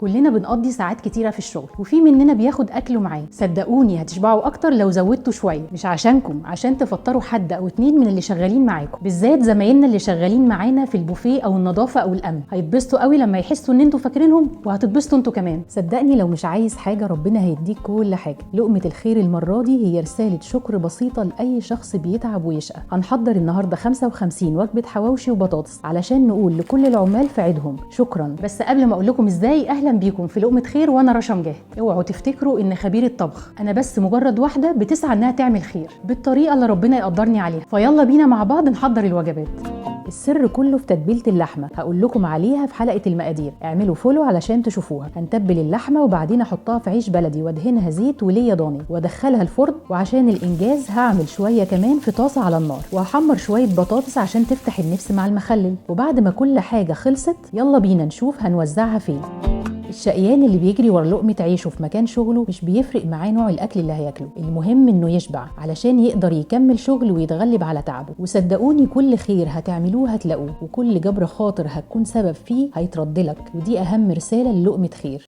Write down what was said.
كلنا بنقضي ساعات كتيرة في الشغل، وفي مننا بياخد أكله معاه. صدقوني هتشبعوا أكتر لو زودتوا شوية، مش عشانكم، عشان تفطروا حد أو اتنين من اللي شغالين معاكم، بالذات زمايلنا اللي شغالين معانا في البوفيه أو النظافة أو الأمن. هيتبسطوا قوي لما يحسوا إن انتوا فاكرينهم، وهتتبسطوا انتوا كمان. صدقني لو مش عايز حاجة ربنا هيديك كل حاجة. لقمة الخير المرة دي هي رسالة شكر بسيطة لأي شخص بيتعب ويشقى. هنحضر النهاردة 55 وجبة حواوشي وبطاطس علشان نقول لكل العمال في عيدهم شكرا. بس قبل ما أقول لكم إزاي، أهلا بيكم في لقمة خير وانا رشا مجاهد. اوعوا تفتكروا ان خبير الطبخ، انا بس مجرد واحده بتسعى انها تعمل خير بالطريقه اللي ربنا يقدرني عليها. فيلا بينا مع بعض نحضر الوجبات. السر كله في تتبيله اللحمه، هقول لكم عليها في حلقه المقادير. اعملوا فولو علشان تشوفوها. هنتبل اللحمه وبعدين احطها في عيش بلدي وادهنها زيت وليا ضاني وادخلها الفرن، وعشان الانجاز هعمل شويه كمان في طاسه على النار، وهحمر شويه بطاطس عشان تفتح النفس مع المخلل. وبعد ما كل حاجه خلصت يلا بينا نشوف هنوزعها فين. الشقيان اللي بيجري ورا لقمة عيشه في مكان شغله مش بيفرق معاه نوع الأكل اللي هياكله، المهم إنه يشبع علشان يقدر يكمل شغل ويتغلب على تعبه. وصدقوني كل خير هتعملوه هتلاقوه، وكل جبر خاطر هتكون سبب فيه هيتردلك، ودي أهم رسالة للقمة خير.